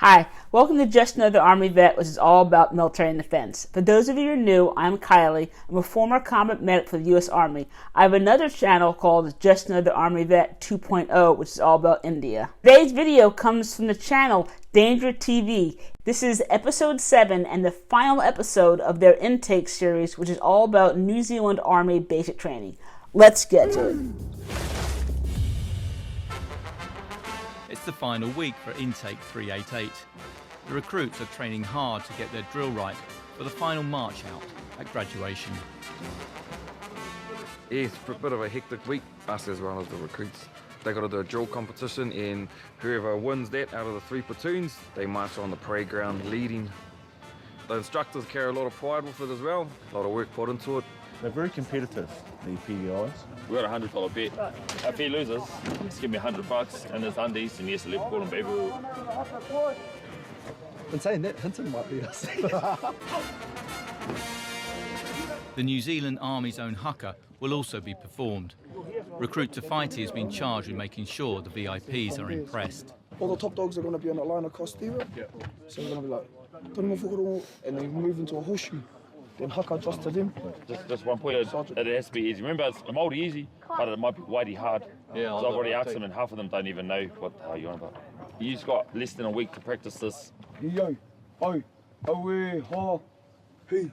Hi, welcome to Just Another Army Vet, which is all about military and defense. For those of you who are new, I'm Kylie. I'm a former combat medic for the U.S. Army. I have another channel called Just Another Army Vet 2.0, which is all about India. Today's video comes from the channel dangertv. This is episode 7 and the final episode of their intake series, which is all about New Zealand Army basic training. Let's get to it. It's the final week for Intake 388. The recruits are training hard to get their drill right for the final march out at graduation. Yeah, it's a bit of a hectic week, us as well as the recruits. They got to do a drill competition, and whoever wins that out of the 3 platoons, they march on the parade ground leading. The instructors carry a lot of pride with it as well, a lot of work put into it. They're very competitive, the PDIs. We got a $100 bet. If he loses, just give me $100 and his undies, and yes, Liverpool and baby. In saying that, Hinton might be us. The New Zealand Army's own haka will also be performed. Recruit to Fighty has been charged with making sure the VIPs are impressed. All the top dogs are going to be on the line across there. So we're going to be like, and then move into a horseshoe. Then haka just to them. Just one point, it has to be easy. Remember, it's Māori easy, but it might be whitey hard. Yeah, so I've already asked them, and half of them don't even know what you're on about. You just got less than a week to practice this. Yo, oi, awe, ha, he.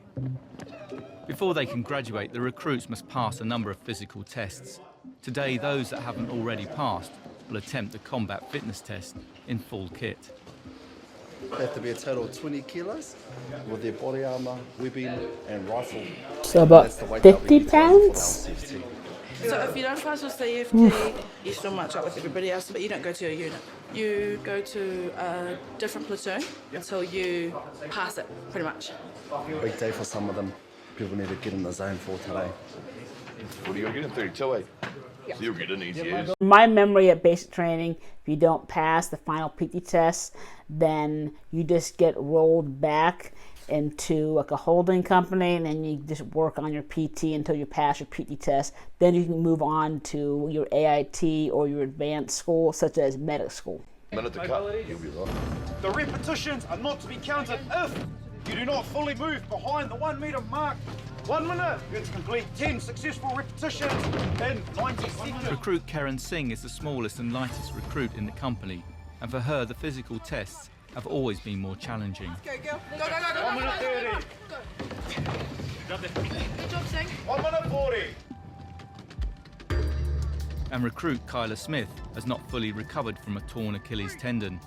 Before they can graduate, the recruits must pass a number of physical tests. Today, those that haven't already passed will attempt the combat fitness test in full kit. They have to be a total of 20 kilos with their body armour, webbing and rifle. So about 50 pounds? So if you don't pass your CFT, you still march up with everybody else, but you don't go to your unit. You go to a different platoon until you pass it, pretty much. Big day for some of them. People need to get in the zone for today. What are you going to get in 32, eh? So you'll get in easy as. My memory at basic training, if you don't pass the final PT test, then you just get rolled back into like a holding company, and then you just work on your PT until you pass your PT test. Then you can move on to your AIT or your advanced school, such as medic school. Minute to cut, you'll be right. The repetitions are not to be counted if you do not fully move behind the 1 metre mark. 1 minute, you have to complete 10 successful repetitions in 90 seconds. Recruit Karen Singh is the smallest and lightest recruit in the company, and for her the physical tests have always been more challenging. Go, go, go, go, go. 1 minute 30. Good job, Singh. 1 minute 40. And recruit Kyla Smith has not fully recovered from a torn Achilles tendon,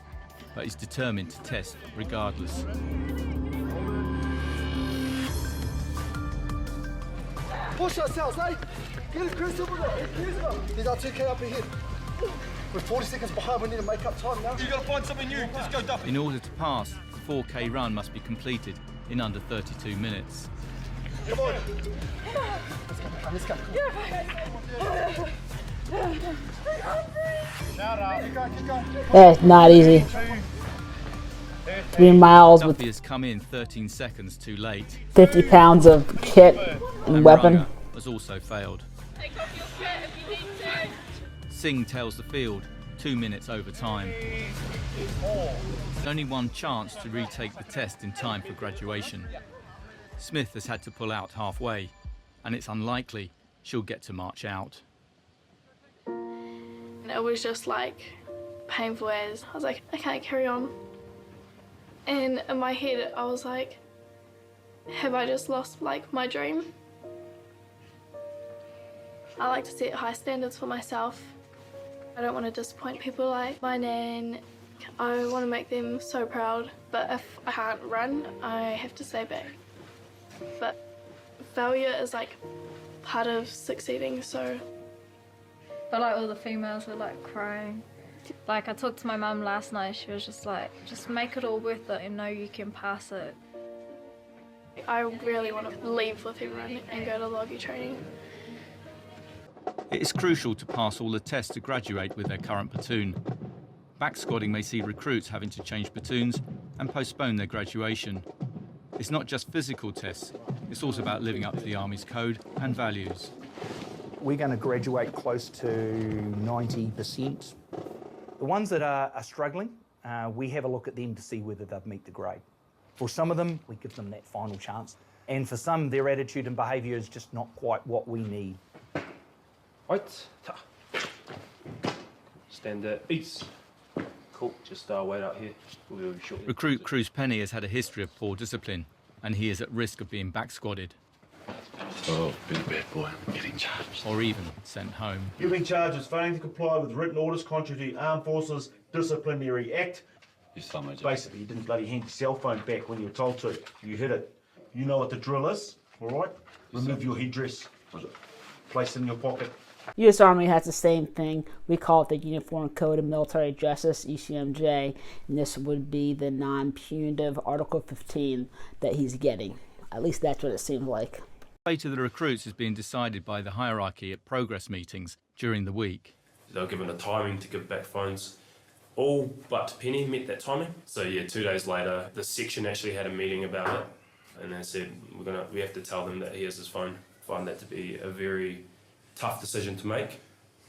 but is determined to test regardless. Push ourselves, eh? Get it, Chris. These are 2K up ahead. We're 40 seconds behind, we need to make up time now. You got to find something new. Just go duff. In order to pass, the 4K run must be completed in under 32 minutes. Come on. Let's go. Shout out. Keep going. It's not easy. 3 miles with Duffy has come in 13 seconds too late. 50 pounds of kit and weapon. Raga has also failed. Take off your shirt if you need to. Singh tells the field 2 minutes over time. Only one chance to retake the test in time for graduation. Smith has had to pull out halfway, and it's unlikely she'll get to march out. And it was just like painful as I was like, I can't carry on. And in my head, I was like, have I just lost like my dream? I like to set high standards for myself. I don't want to disappoint people like my nan. I want to make them so proud, but if I can't run, I have to stay back. But failure is like part of succeeding, so. But like all the females were like crying. Like I talked to my mum last night, she was just like, just make it all worth it and know you can pass it. I really want to leave with everyone and go to lobby training. It is crucial to pass all the tests to graduate with their current platoon. Back squadding may see recruits having to change platoons and postpone their graduation. It's not just physical tests, it's also about living up to the Army's code and values. We're going to graduate close to 90%. The ones that are struggling, we have a look at them to see whether they've met the grade. For some of them, we give them that final chance. And for some, their attitude and behaviour is just not quite what we need. Right. Stand at eats. Cool, just wait out here. We'll be shortly. Recruit Cruz Penny has had a history of poor discipline, and he is at risk of being back-squadded. Oh, been a bad boy, getting charged. Or even sent home. You've been charged with failing to comply with written orders contrary to the Armed Forces Disciplinary Act. Basically, you didn't bloody hand your cell phone back when you were told to. You hid it. You know what the drill is, all right? Remove your headdress. Place it in your pocket. U.S. Army has the same thing. We call it the Uniform Code of Military Justice, UCMJ, and this would be the non-punitive Article 15 that he's getting. At least that's what it seems like. The fate of the recruits is being decided by the hierarchy at progress meetings during the week. They were given a timing to give back phones. All but Penny met that timing. So yeah, 2 days later, the section actually had a meeting about it, and they said we have to tell them that he has his phone. I find that to be a very tough decision to make,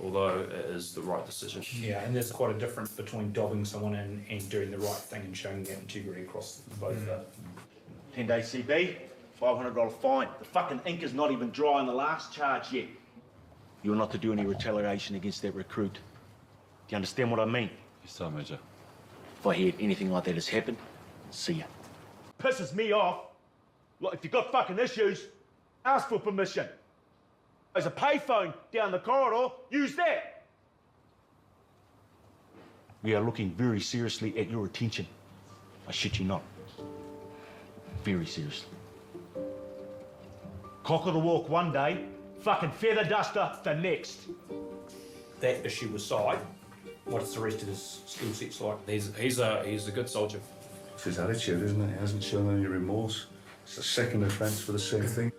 although it is the right decision. Yeah, and there's quite a difference between dobbing someone and doing the right thing and showing that integrity across both. 10-day CB, $500 fine. The fucking ink is not even dry on the last charge yet. You're not to do any retaliation against that recruit. Do you understand what I mean? Yes, sir, Major. If I hear anything like that has happened, see ya. Pisses me off. Look, if you've got fucking issues, ask for permission. There's a payphone down the corridor, use that. We are looking very seriously at your attention. I shit you not. Very seriously. Cock of the walk one day, fucking feather duster the next. That issue aside, what's the rest of his skill sets like? He's a good soldier. It's his attitude, isn't it? He hasn't shown any remorse. It's a second offence for the same thing.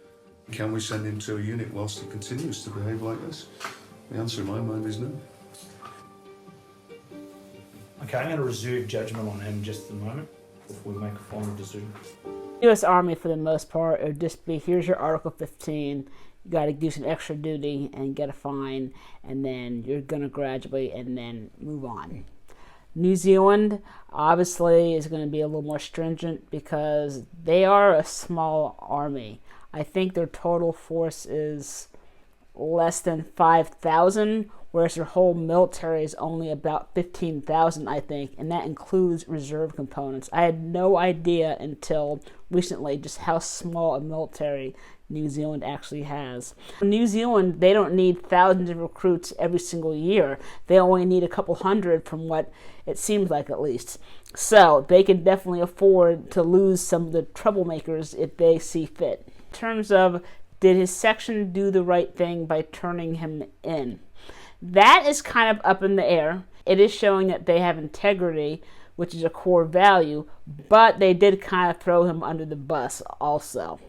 Can we send him to a unit whilst he continues to behave like this? The answer in my mind is no. Okay, I'm going to reserve judgment on him just a moment before we make a final decision. U.S. Army, for the most part, it would just be, here's your Article 15, you got to do some extra duty and get a fine, and then you're going to graduate and then move on. New Zealand, obviously, is going to be a little more stringent because they are a small army. I think their total force is less than 5,000, whereas their whole military is only about 15,000, I think, and that includes reserve components. I had no idea until recently just how small a military New Zealand actually has. In New Zealand, they don't need thousands of recruits every single year. They only need a couple hundred, from what it seems like, at least. So they can definitely afford to lose some of the troublemakers if they see fit. In terms of, did his section do the right thing by turning him in? That is kind of up in the air. It is showing that they have integrity, which is a core value, but they did kind of throw him under the bus also.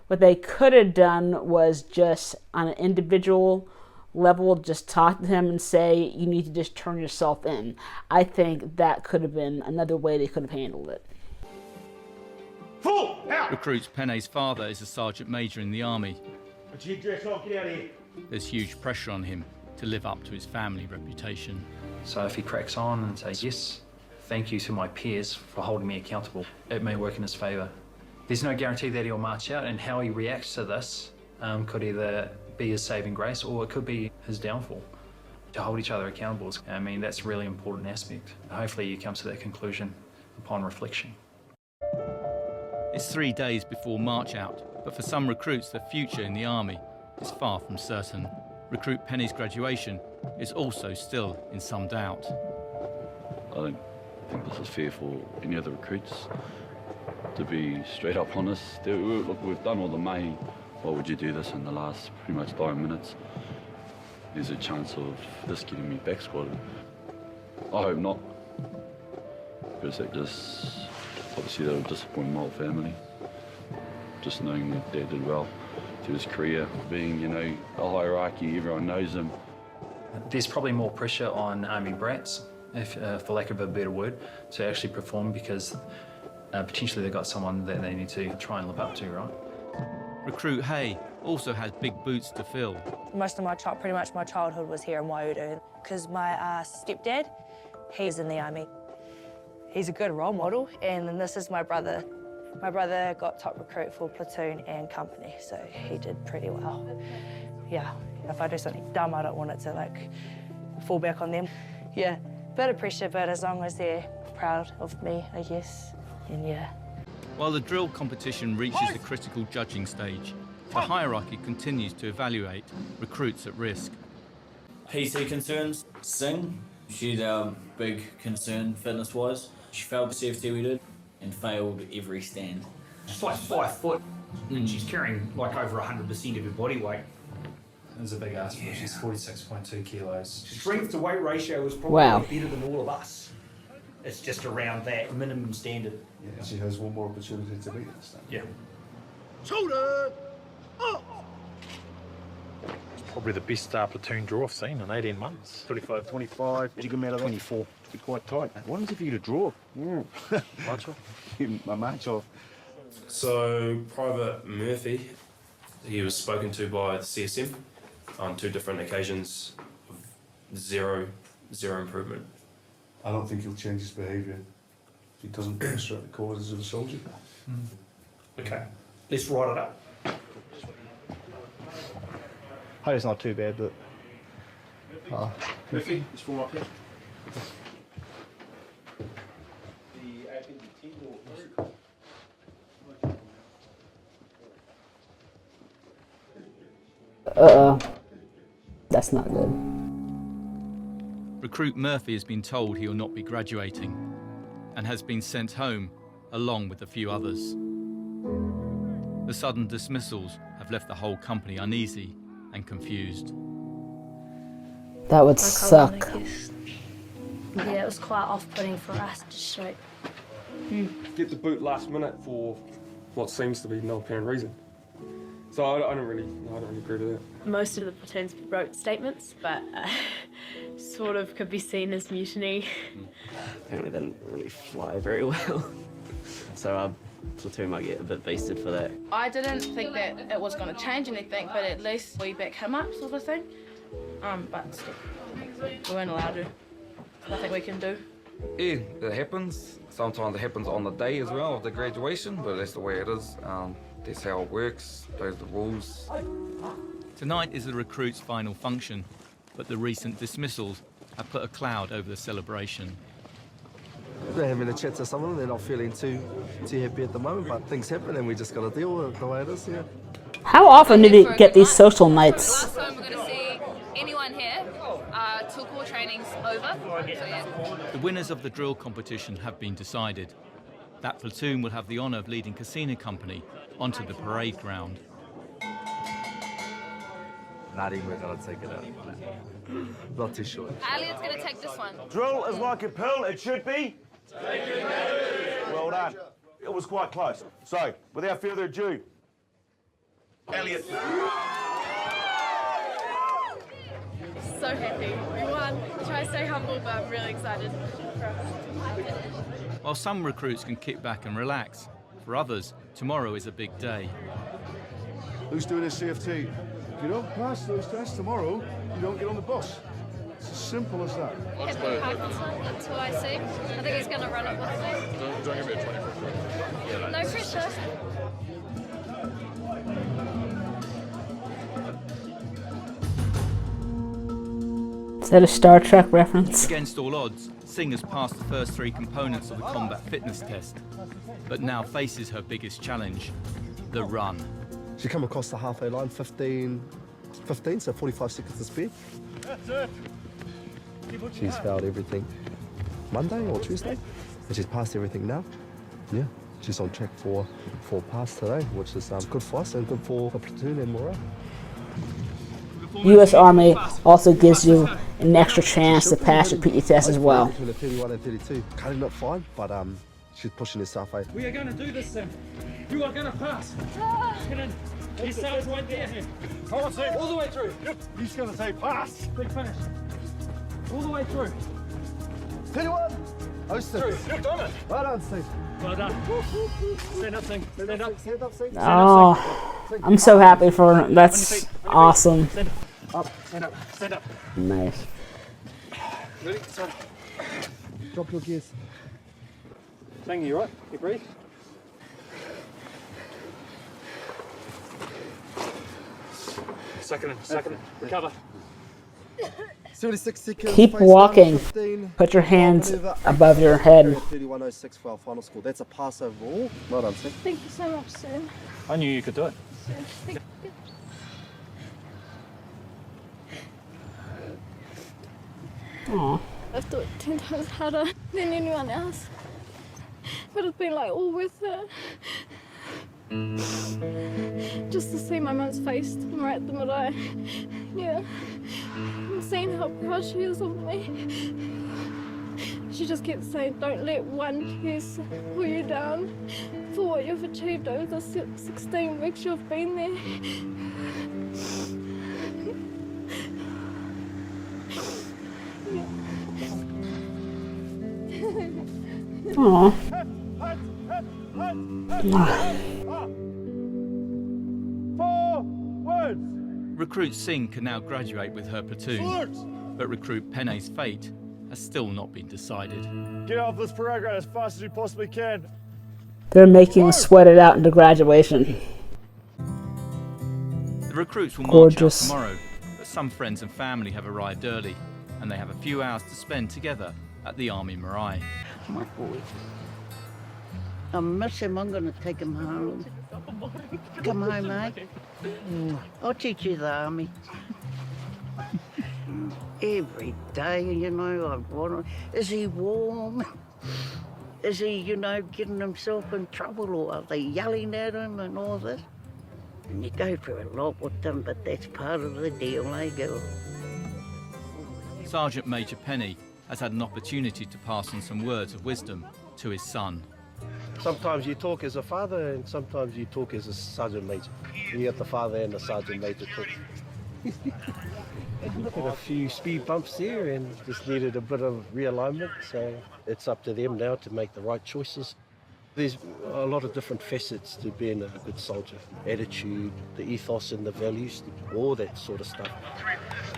What they could have done was just on an individual level, just talk to him and say, you need to just turn yourself in. I think that could have been another way they could have handled it. Recruits Penne's father is a sergeant major in the army. Put your dress on, get out of here. There's huge pressure on him to live up to his family reputation. So if he cracks on and says, yes, thank you to my peers for holding me accountable, it may work in his favour. There's no guarantee that he'll march out, and how he reacts to this could either be his saving grace or it could be his downfall. To hold each other accountable, I mean, that's a really important aspect. Hopefully he comes to that conclusion upon reflection. It's 3 days before march out, but for some recruits the future in the army is far from certain. Recruit Penny's graduation is also still in some doubt. I don't think this is fair for any other recruits. To be straight up honest, look, we've done all the mahi. Why would you do this in the last pretty much 5 minutes? There's a chance of this getting me back squatted. I hope not, because that just, obviously that would disappoint my whole family. Just knowing that Dad did well through his career, being, you know, a hierarchy, everyone knows him. There's probably more pressure on army brats, for lack of a better word, to actually perform, because potentially they've got someone that they need to try and live up to, right? Recruit Hay also has big boots to fill. Most of pretty much my childhood was here in Waiuru, because my stepdad, he's in the army. he's a good role model, and then this is my brother. My brother got top recruit for platoon and company, so he did pretty well. Yeah, if I do something dumb, I don't want it to like fall back on them. Yeah, bit of pressure, but as long as they're proud of me, I guess, and yeah. While the drill competition reaches the critical judging stage, the hierarchy continues to evaluate recruits at risk. PC concerns, Sing, she's our big concern fitness-wise. She failed the CFT we did and failed every stand. She's like 5 foot and she's carrying like over 100% of her body weight. It was a big ask for her. She's 46.2 kilos. Strength to weight ratio is probably Wow. better than all of us. It's just around that minimum standard. Yeah, she has one more opportunity to beat us. Yeah. Shoulder! Probably the best platoon draw I've seen in 18 months. 25, 25. Did you get me out of 24? Be quite tight. What is it for you to draw? March off. My march off. So Private Murphy, he was spoken to by the CSM on 2 different occasions. Zero improvement. I don't think he'll change his behaviour if he doesn't demonstrate the qualities of a soldier. Okay, let's write it up. Height is not too bad, but Murphy, just form up here. Uh-oh. That's not good. Recruit Murphy has been told he will not be graduating and has been sent home along with a few others. The sudden dismissals have left the whole company uneasy and confused. That would suck. Yeah, it was quite off-putting for us to shoot. Get the boot last minute for what seems to be no apparent reason. So I don't really agree with that. Most of the platoons wrote statements, but sort of could be seen as mutiny. Apparently they didn't really fly very well. So our platoon might get a bit beasted for that. I didn't think that it was going to change anything, but at least we back him up, sort of thing. But still, we weren't allowed to. Nothing we can do. Yeah, it happens. Sometimes it happens on the day as well of the graduation, but that's the way it is. That's how it works. Those are the rules. Tonight is the recruits' final function, but the recent dismissals have put a cloud over the celebration. They're having a chat to someone, they're not feeling too happy at the moment, but things happen and we just got to deal with it the way it is, yeah. How often do they get these social nights? Last time we're going to see anyone here till core training's over. So yeah. The winners of the drill competition have been decided. That platoon will have the honour of leading Casino Company onto the parade ground. Not even going to take it out. Not too sure. Elliot's going to take this one. Drill is like a pill, it should be. Well done. It was quite close. So, without further ado, Elliot. So happy. We won. Try to stay humble, but I'm really excited. While some recruits can kick back and relax, for others, tomorrow is a big day. Who's doing a CFT? If you don't pass those tests tomorrow, you don't get on the bus. It's as simple as that. Happy Parkinson, that's who I see. I think he's going to run it with me. Don't give me a 24. No pressure. Is that a Star Trek reference? Against all odds, Singh has passed the first 3 components of the combat fitness test, but now faces her biggest challenge, the run. She come across the halfway line, 15, so 45 seconds to spare. She's failed everything Monday or Tuesday, and she's passed everything now. Yeah, she's on track for pass today, which is good for us and good for the platoon and morale. U.S. Army also gives you an extra chance to pass your PE test as well. Between the 31 and 32, cutting up fine, but she's pushing herself out. We are going to do this, Sim. You are going to pass. Get in. Your cells right there. Come on, Sam. All the way through. Yep. He's going to say pass. Big finish. All the way through. 31. Oh, Steve. You've done it. Well done, Steve. Well done. Stand up, Sing. Stand up. Stand up, Steve. Oh, I'm so happy for her. That's awesome. Up. Stand up. Stand up. Nice. Ready? Start. Drop your gears. Thank you, right? You breathe. Second, recover. 76 seconds. Keep phase one, walking. 15. Put your hands Maneuver, above your head. 31.06 for our final score. That's a pass overall. Well done, sir. Thank you so much, sir. I knew you could do it. Thank you. Aww. I've thought 10 times harder than anyone else, but it's been like all worth it. Just to see my mum's face right at the middle, yeah, and seeing how proud she is of me. She just kept saying, don't let one person pull you down for what you've achieved over the 16 weeks you've been there. Aww. Recruit Singh can now graduate with her platoon, but recruit Penne's fate has still not been decided. Get off this parade ground as fast as you possibly can. They're making him sweat it out into graduation. The recruits will Gorgeous. march out tomorrow, but some friends and family have arrived early, and they have a few hours to spend together at the Army Marae. My boy. I miss him. I'm going to take him home. Come home, mate. I'll teach you the army. Every day, you know, I want to... Is he warm? Is he, you know, getting himself in trouble, or are they yelling at him and all this? And you go through a lot with them, but that's part of the deal, eh, girl? Sergeant Major Penne has had an opportunity to pass on some words of wisdom to his son. Sometimes you talk as a father, and sometimes you talk as a sergeant major. You get the father and the sergeant major talk. Look at a few speed bumps there, and just needed a bit of realignment. So it's up to them now to make the right choices. There's a lot of different facets to being a good soldier. Attitude, the ethos and the values, all that sort of stuff.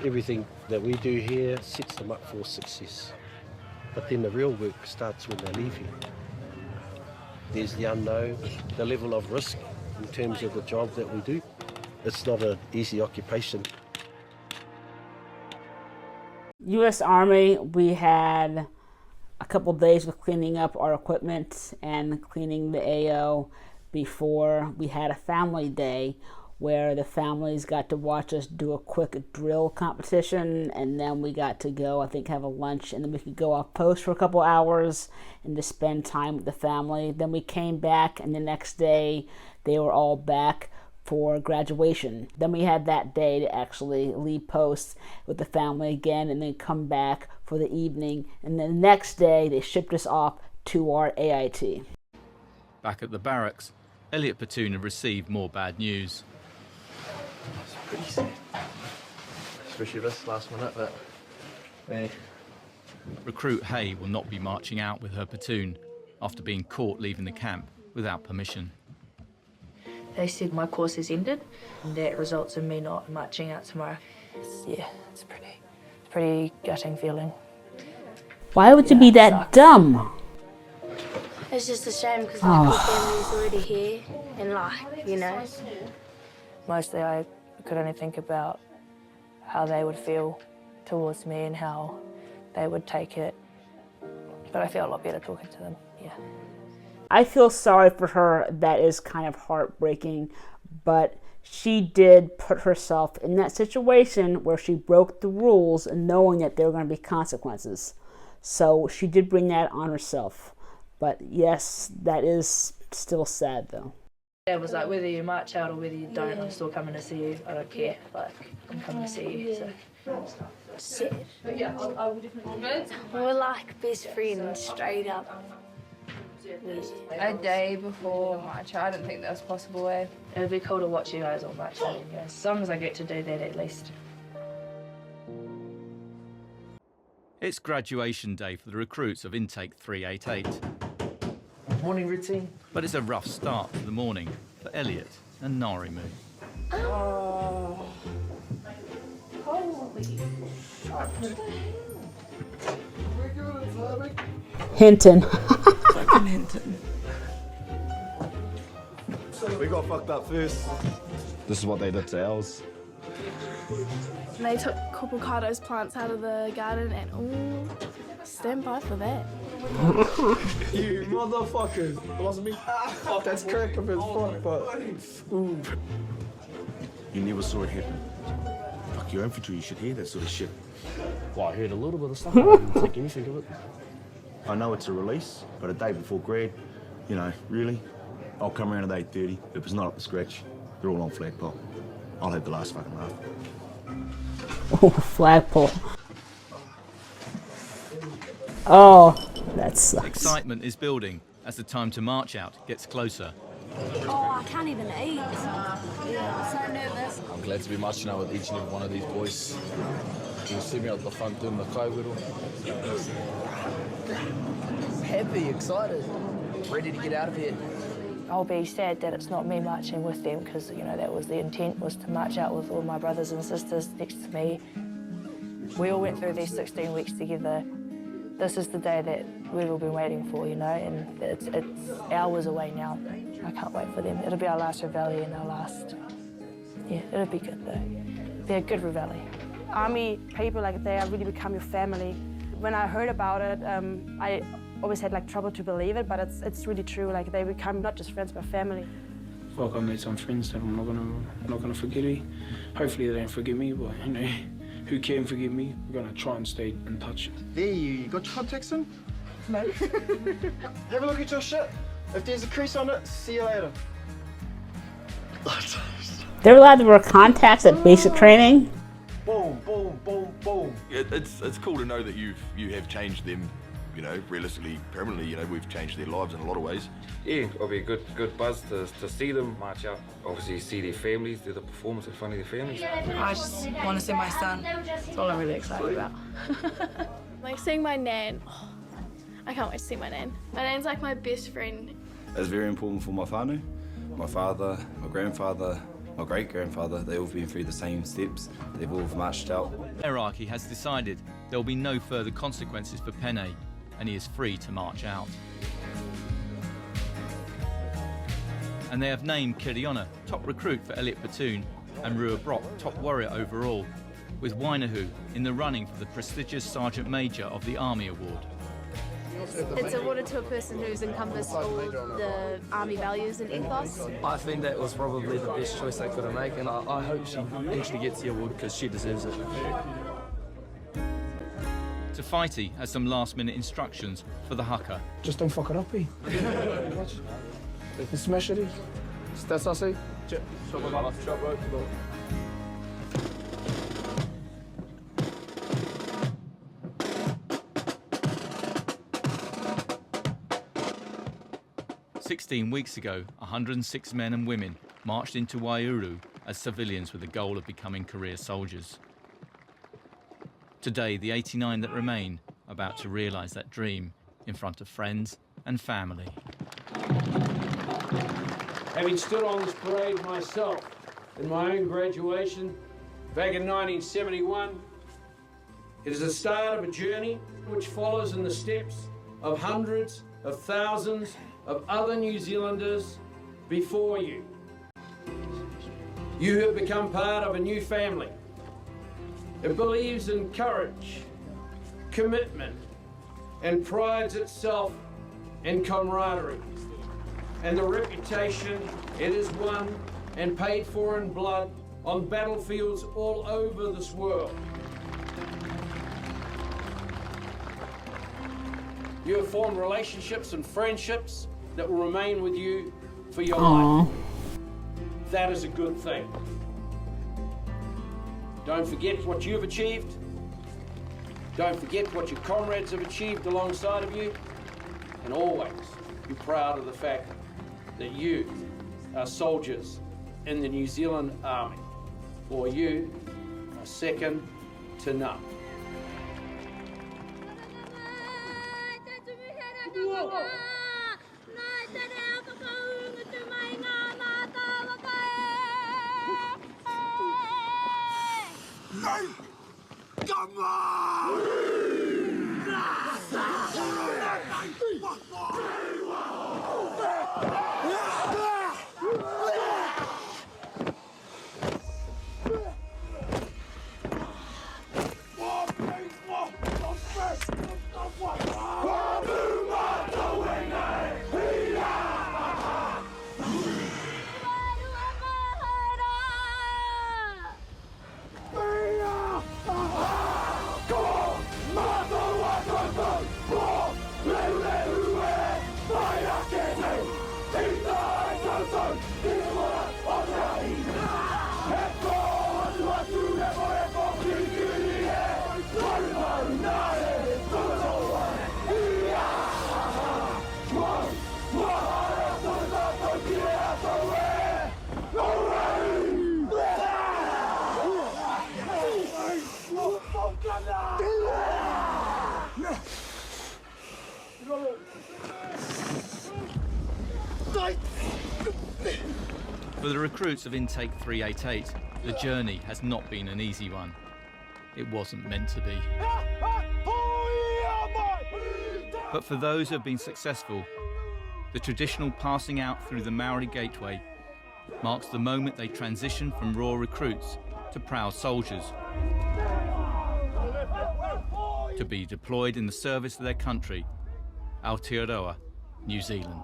Everything that we do here sets them up for success. But then the real work starts when they leave here. There's the unknown, the level of risk in terms of the job that we do. It's not an easy occupation. U.S. Army, we had a couple days with cleaning up our equipment and cleaning the AO before we had a family day where the families got to watch us do a quick drill competition, and then we got to go, I think, have a lunch, and then we could go off post for a couple hours and just spend time with the family. Then we came back, and the next day they were all back for graduation. Then we had that day to actually leave post with the family again and then come back for the evening, and then the next day they shipped us off to our AIT. Back at the barracks, Elliot Platoon had received more bad news. It's pretty sad, especially this last minute, but yeah. Recruit Hay will not be marching out with her platoon after being caught leaving the camp without permission. They said my course is ended, and that results in me not marching out tomorrow. It's pretty gutting feeling. Why would you be that dumb? It's just a shame because my family's already here, and like, you know. Mostly I could only think about how they would feel towards me and how they would take it. But I feel a lot better talking to them, yeah. I feel sorry for her. That is kind of heartbreaking, but she did put herself in that situation where she broke the rules and knowing that there were going to be consequences. So she did bring that on herself. But yes, that is still sad though. It was like, whether you march out or whether you don't, I'm still coming to see you. I don't care, like, I'm coming to see you, so. Sad. We're like best friends, straight up. A day before March, I didn't think that was possible. It would be cool to watch you guys all march out, as long as I get to do that at least. It's graduation day for the recruits of Intake 388. Morning routine. But it's a rough start to the morning for Elliot and Narimu. Oh. Holy Hinton. Quentin. We got fucked up first. This is what they did to ours. They took Copocado's plants out of the garden and ooh, stand by for that. You motherfuckers. It wasn't me. Oh, that's crack of his fuck, but... Ooh. You never saw it happen. Fuck, your infantry, you should hear that sort of shit. Well, I heard a little bit of stuff. I didn't think anything of it. I know it's a release, but a day before grad, you know, really, I'll come around at 8:30. If it's not up to scratch, they're all on flagpole. I'll have the last fucking laugh. Oh, flagpole. Oh, that sucks. Excitement is building as the time to march out gets closer. Oh, I can't even eat. I'm so nervous. I'm glad to be marching out with each and every one of these boys. You see me out the front doing the kaiwiro. Happy, excited, ready to get out of here. I'll be sad that it's not me marching with them because, you know, that was the intent, was to march out with all my brothers and sisters next to me. We all went through these 16 weeks together. This is the day that we've all been waiting for, you know, and it's hours away now. I can't wait for them. It'll be our last reveille and our last... Yeah, it'll be good though. Be a good reveille. Army people, like, they have really become your family. When I heard about it, I always had like trouble to believe it, but it's really true. Like, they become not just friends but family. Fuck, I made some friends that I'm not gonna forget it. Hopefully they don't forget me, but you know, who can forgive me? We're gonna try and stay in touch. There, you got your contacts in? No. Have a look at your shit. If there's a crease on it, see you later. They're allowed to wear contacts at basic training? Boom, boom, boom, boom. It's cool to know that you have changed them, you know, realistically, permanently. You know, we've changed their lives in a lot of ways. Yeah, it'll be a good buzz to see them march out. Obviously, see their families, do the performance in front of their families. I just want to see my son. That's all I'm really excited about. Like seeing my nan. Oh, I can't wait to see my nan. My nan's like my best friend. It's very important for my whānau. My father, my grandfather, my great-grandfather, they've all been through the same steps. They've all marched out. Hierarchy has decided there will be no further consequences for Pene, and he is free to march out. And they have named Kiriona top recruit for Elliot Platoon and Rua Brock top warrior overall, with Wainahu in the running for the prestigious Sergeant Major of the Army Award. It's awarded to a person who's encompassed all the Army values and ethos. I think that was probably the best choice they could have made, and I hope she actually gets the award because she deserves it. Tawhaiti has some last-minute instructions for the haka. Just don't fuck it up, eh? Smash it, eh? That's us, eh? 16 weeks ago, 106 men and women marched into Waihuru as civilians with the goal of becoming career soldiers. Today, the 89 that remain are about to realise that dream in front of friends and family. Having stood on this parade myself in my own graduation back in 1971, it is the start of a journey which follows in the steps of hundreds of thousands of other New Zealanders before you. You have become part of a new family. It believes in courage, commitment, and prides itself in camaraderie and the reputation it has won and paid for in blood on battlefields all over this world. You have formed relationships and friendships that will remain with you for your life. That is a good thing. Don't forget what you've achieved. Don't forget what your comrades have achieved alongside of you. And always be proud of the fact that you are soldiers in the New Zealand Army. For you are second to none. Come on! For the recruits of Intake 388, the journey has not been an easy one. It wasn't meant to be. But for those who have been successful, the traditional passing out through the Maori Gateway marks the moment they transition from raw recruits to proud soldiers, to be deployed in the service of their country, Aotearoa, New Zealand.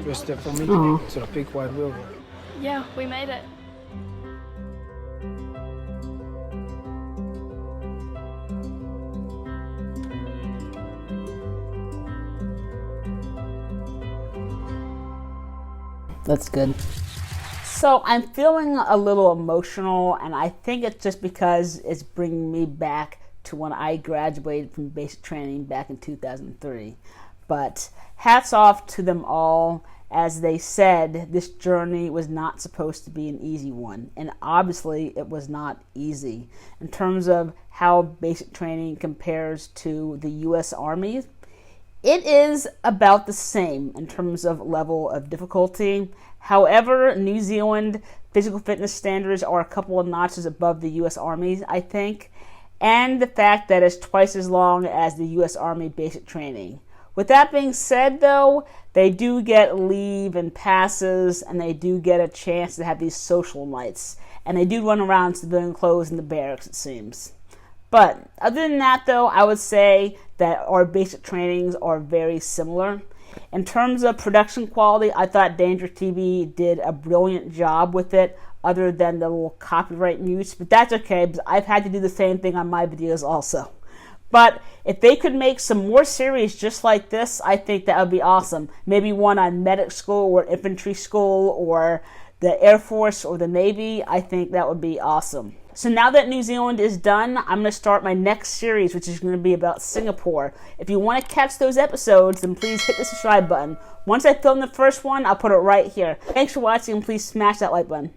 First step for me to the big wide wheel. Yeah, we made it. That's good. So I'm feeling a little emotional, and I think it's just because it's bringing me back to when I graduated from basic training back in 2003. But hats off to them all. As they said, this journey was not supposed to be an easy one, and obviously it was not easy. In terms of how basic training compares to the U.S. Army, it is about the same in terms of level of difficulty. However, New Zealand physical fitness standards are a couple of notches above the U.S. Army, I think, and the fact that it's twice as long as the U.S. Army basic training. With that being said, though, they do get leave and passes, and they do get a chance to have these social nights. And they do run around in civilian clothes in the barracks, it seems. But other than that, though, I would say that our basic trainings are very similar. In terms of production quality, I thought dangertv did a brilliant job with it, other than the little copyright mutes. But that's okay, because I've had to do the same thing on my videos also. But if they could make some more series just like this, I think that would be awesome. Maybe one on medic school or infantry school or the Air Force or the Navy. I think that would be awesome. So now that New Zealand is done, I'm going to start my next series, which is going to be about Singapore. If you want to catch those episodes, then please hit the subscribe button. Once I film the first one, I'll put it right here. Thanks for watching, and please smash that like button.